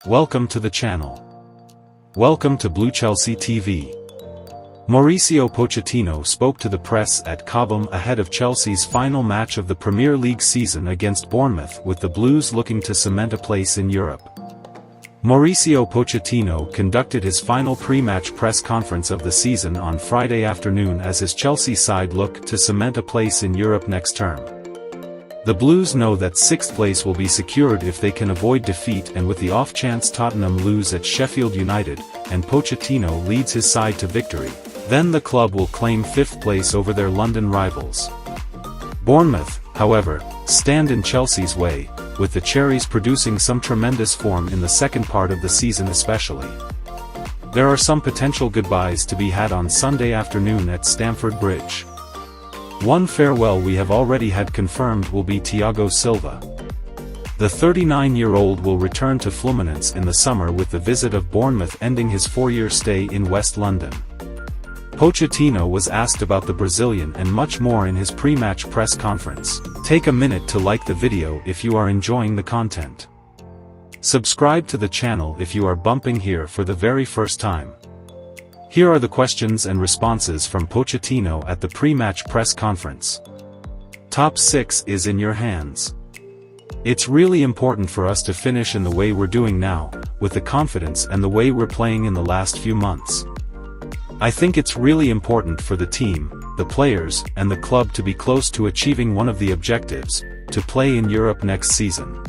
Welcome to the channel. Welcome to Blue Chelsea TV. Mauricio Pochettino spoke to the press at Cobham ahead of Chelsea's final match of the Premier League season against Bournemouth, with the Blues looking to cement a place in Europe. Mauricio Pochettino conducted his final pre-match press conference of the season on Friday afternoon as his Chelsea side look to cement a place in Europe next term. The Blues know that sixth place will be secured if they can avoid defeat, and with the off chance Tottenham lose at Sheffield United, and Pochettino leads his side to victory, then the club will claim fifth place over their London rivals. Bournemouth, however, stand in Chelsea's way, with the Cherries producing some tremendous form in the second part of the season especially. There are some potential goodbyes to be had on Sunday afternoon at Stamford Bridge. One farewell we have already had confirmed will be Thiago Silva. The 39-year-old will return to Fluminense in the summer, with the visit of Bournemouth ending his 4-year stay in West London. Pochettino was asked about the Brazilian and much more in his pre-match press conference. Take a minute to like the video if you are enjoying the content. Subscribe to the channel if you are bumping here for the very first time. Here are the questions and responses from Pochettino at the pre-match press conference. Top 6 is in your hands. It's really important for us to finish in the way we're doing now, with the confidence and the way we're playing in the last few months. I think it's really important for the team, the players, and the club to be close to achieving one of the objectives, to play in Europe next season.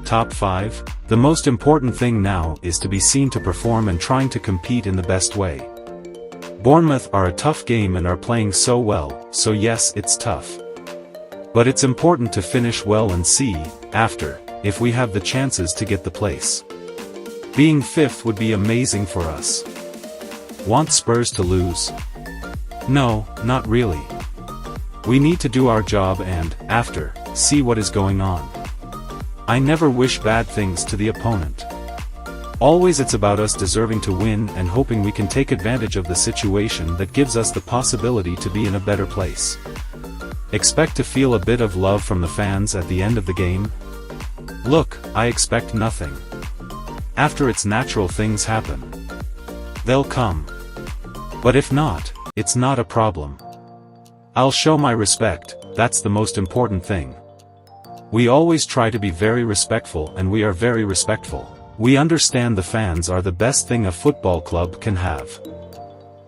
Top 5, the most important thing now is to be seen to perform and trying to compete in the best way. Bournemouth are a tough game and are playing so well, so yes, it's tough. But it's important to finish well and see, after, if we have the chances to get the place. Being fifth would be amazing for us. Want Spurs to lose? No, not really. We need to do our job and, after, see what is going on. I never wish bad things to the opponent. Always it's about us deserving to win and hoping we can take advantage of the situation that gives us the possibility to be in a better place. Expect to feel a bit of love from the fans at the end of the game? Look, I expect nothing. After, it's natural, things happen. They'll come. But if not, it's not a problem. I'll show my respect, that's the most important thing. We always try to be very respectful, and we are very respectful. We understand the fans are the best thing a football club can have.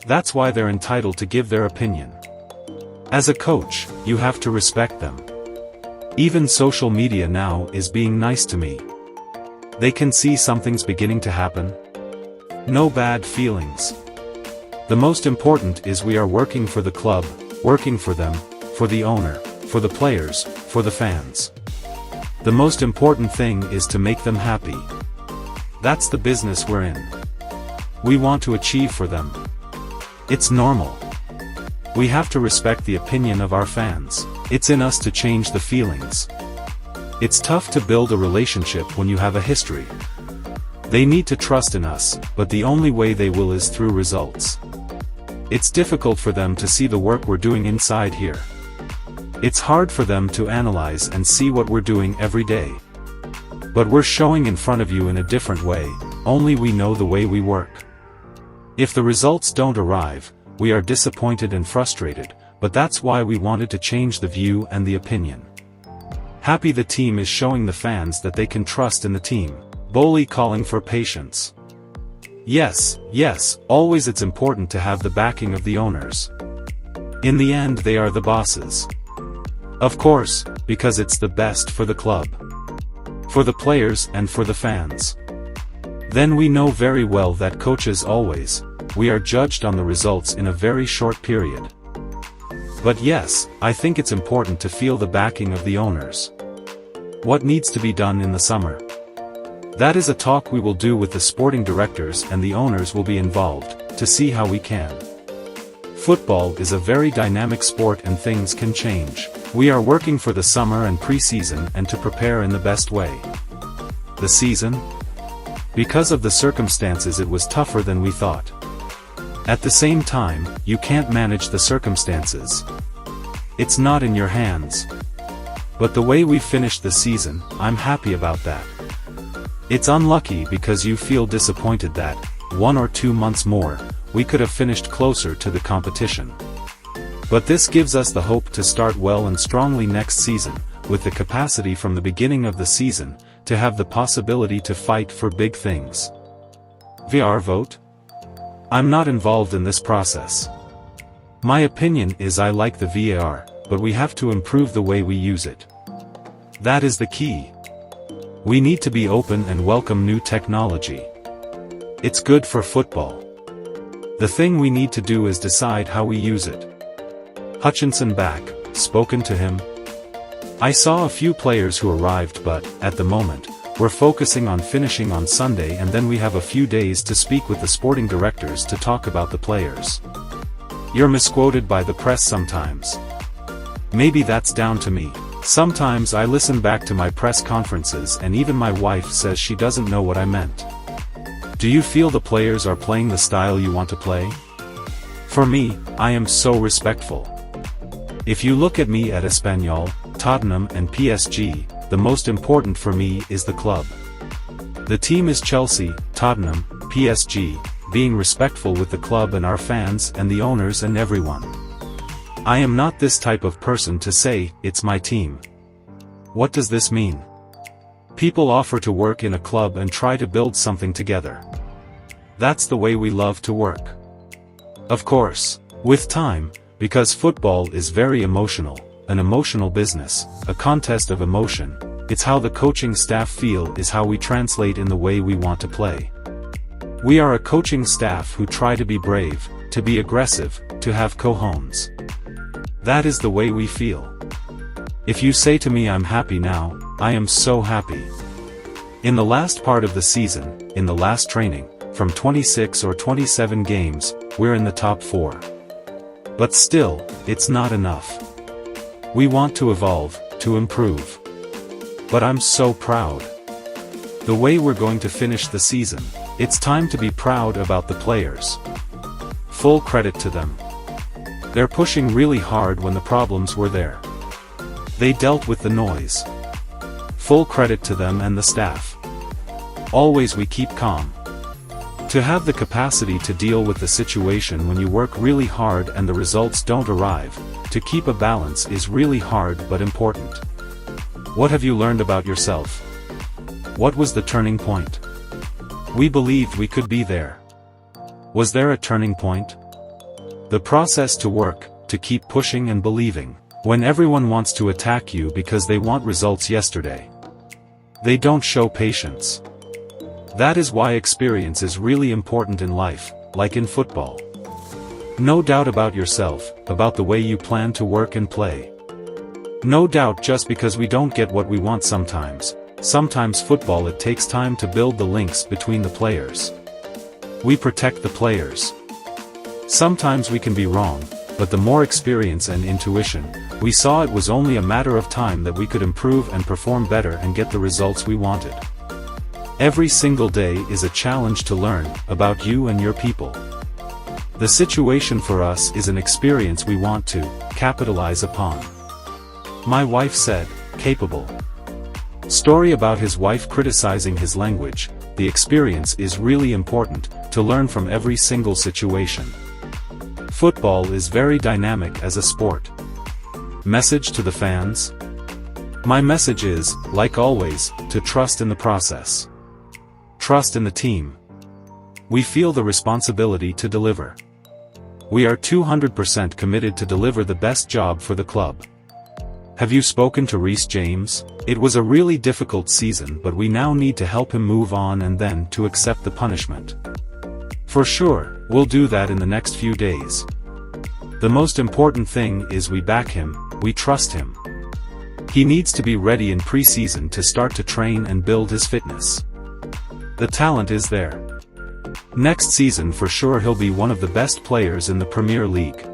That's why they're entitled to give their opinion. As a coach, you have to respect them. Even social media now is being nice to me. They can see something's beginning to happen. No bad feelings. The most important is we are working for the club, working for them, for the owner, for the players, for the fans. The most important thing is to make them happy. That's the business we're in. We want to achieve for them. It's normal. We have to respect the opinion of our fans. It's in us to change the feelings. It's tough to build a relationship when you have a history. They need to trust in us, but the only way they will is through results. It's difficult for them to see the work we're doing inside here. It's hard for them to analyze and see what we're doing every day. But we're showing in front of you in a different way, only we know the way we work. If the results don't arrive, we are disappointed and frustrated, but that's why we wanted to change the view and the opinion. Happy the team is showing the fans that they can trust in the team. Bowley calling for patience. Yes, always it's important to have the backing of the owners. In the end they are the bosses. Of course, because it's the best for the club. For the players and for the fans. Then we know very well that coaches always, we are judged on the results in a very short period. But yes, I think it's important to feel the backing of the owners. What needs to be done in the summer? That is a talk we will do with the sporting directors, and the owners will be involved, to see how we can. Football is a very dynamic sport and things can change. We are working for the summer and pre-season and to prepare in the best way. The season? Because of the circumstances it was tougher than we thought. At the same time, you can't manage the circumstances. It's not in your hands. But the way we finished the season, I'm happy about that. It's unlucky because you feel disappointed that, 1 or 2 months more, we could have finished closer to the competition. But this gives us the hope to start well and strongly next season, with the capacity from the beginning of the season, to have the possibility to fight for big things. VAR vote? I'm not involved in this process. My opinion is I like the VAR, but we have to improve the way we use it. That is the key. We need to be open and welcome new technology. It's good for football. The thing we need to do is decide how we use it. Hutchinson back, spoken to him? I saw a few players who arrived but, at the moment, we're focusing on finishing on Sunday and then we have a few days to speak with the sporting directors to talk about the players. You're misquoted by the press sometimes. Maybe that's down to me. Sometimes I listen back to my press conferences and even my wife says she doesn't know what I meant. Do you feel the players are playing the style you want to play? For me, I am so respectful. If you look at me at Espanyol, Tottenham and PSG, the most important for me is the club. The team is Chelsea, Tottenham, PSG, being respectful with the club and our fans and the owners and everyone. I am not this type of person to say, it's my team. What does this mean? People offer to work in a club and try to build something together. That's the way we love to work. Of course, with time, because football is very emotional, an emotional business, a contest of emotion, it's how the coaching staff feel is how we translate in the way we want to play. We are a coaching staff who try to be brave, to be aggressive, to have cojones. That is the way we feel. If you say to me I'm happy now, I am so happy. In the last part of the season, in the last training, from 26 or 27 games, we're in the top 4. But still, it's not enough. We want to evolve, to improve. But I'm so proud. The way we're going to finish the season, it's time to be proud about the players. Full credit to them. They're pushing really hard when the problems were there. They dealt with the noise. Full credit to them and the staff. Always we keep calm. To have the capacity to deal with the situation when you work really hard and the results don't arrive, to keep a balance is really hard but important. What have you learned about yourself? What was the turning point? We believed we could be there. Was there a turning point? The process to work, to keep pushing and believing, when everyone wants to attack you because they want results yesterday. They don't show patience. That is why experience is really important in life, like in football. No doubt about yourself, about the way you plan to work and play. No doubt just because we don't get what we want sometimes. Sometimes football it takes time to build the links between the players. We protect the players. Sometimes we can be wrong, but the more experience and intuition, we saw it was only a matter of time that we could improve and perform better and get the results we wanted. Every single day is a challenge to learn about you and your people. The situation for us is an experience we want to capitalize upon. My wife said, capable. Story about his wife criticizing his language. The experience is really important, to learn from every single situation. Football is very dynamic as a sport. Message to the fans? My message is, like always, to trust in the process. Trust in the team. We feel the responsibility to deliver. We are 200% committed to deliver the best job for the club. Have you spoken to Reece James? It was a really difficult season, but we now need to help him move on and then to accept the punishment. For sure, we'll do that in the next few days. The most important thing is we back him, we trust him. He needs to be ready in pre-season to start to train and build his fitness. The talent is there. Next season for sure he'll be one of the best players in the Premier League.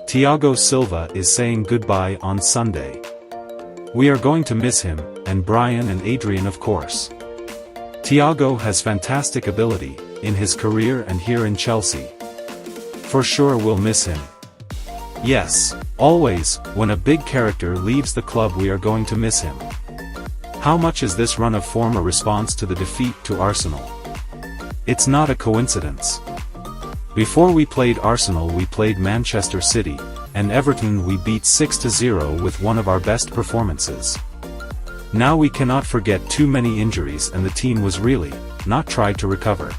Thiago Silva is saying goodbye on Sunday. We are going to miss him, and Brian and Adrian of course. Thiago has fantastic ability, in his career and here in Chelsea. For sure we'll miss him. Yes, always, when a big character leaves the club we are going to miss him. How much is this run of form a response to the defeat to Arsenal? It's not a coincidence. Before we played Arsenal we played Manchester City, and Everton we beat 6-0 with one of our best performances. Now we cannot forget too many injuries and the team was really not tried to recover.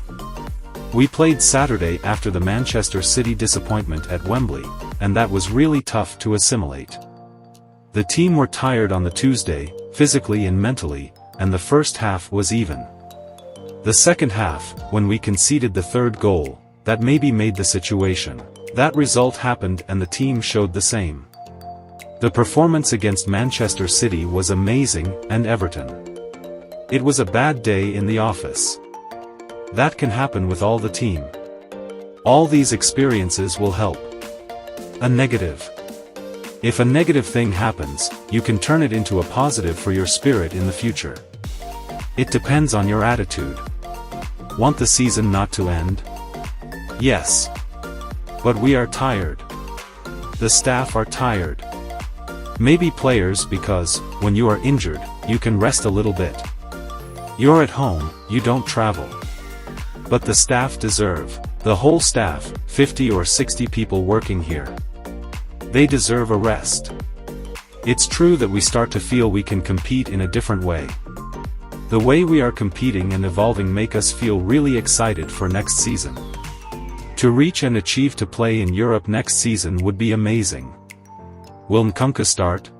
We played Saturday after the Manchester City disappointment at Wembley, and that was really tough to assimilate. The team were tired on the Tuesday, physically and mentally, and the first half was even. The second half, when we conceded the third goal, that maybe made the situation. That result happened and the team showed the same. The performance against Manchester City was amazing, and Everton. It was a bad day in the office. That can happen with all the team. All these experiences will help. A negative. If a negative thing happens, you can turn it into a positive for your spirit in the future. It depends on your attitude. Want the season not to end? Yes. But we are tired. The staff are tired. Maybe players because, when you are injured, you can rest a little bit. You're at home, you don't travel. But the staff deserve. The whole staff, 50 or 60 people working here. They deserve a rest. It's true that we start to feel we can compete in a different way. The way we are competing and evolving make us feel really excited for next season. To reach and achieve to play in Europe next season would be amazing. Will Nkunku start?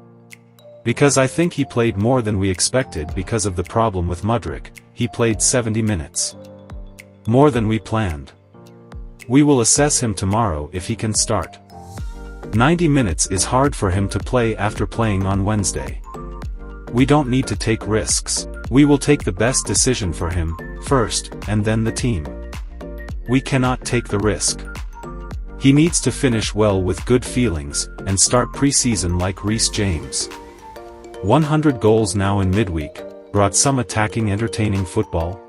Because I think he played more than we expected because of the problem with Mudryk. He played 70 minutes. More than we planned. We will assess him tomorrow if he can start. 90 minutes is hard for him to play after playing on Wednesday. We don't need to take risks. We will take the best decision for him, first, and then the team. We cannot take the risk. He needs to finish well with good feelings, and start pre-season like Reece James. 100 goals now in midweek, brought some attacking entertaining football.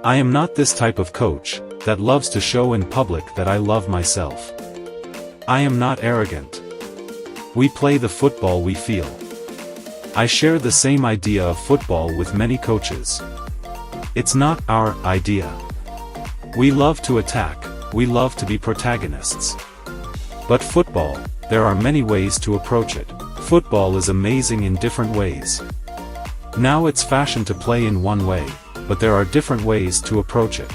I am not this type of coach, that loves to show in public that I love myself. I am not arrogant. We play the football we feel. I share the same idea of football with many coaches. It's not our idea. We love to attack, we love to be protagonists. But football, there are many ways to approach it. Football is amazing in different ways. Now it's fashion to play in one way, but there are different ways to approach it.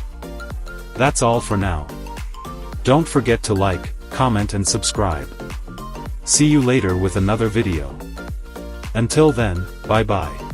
That's all for now. Don't forget to like, comment and subscribe. See you later with another video. Until then, bye bye.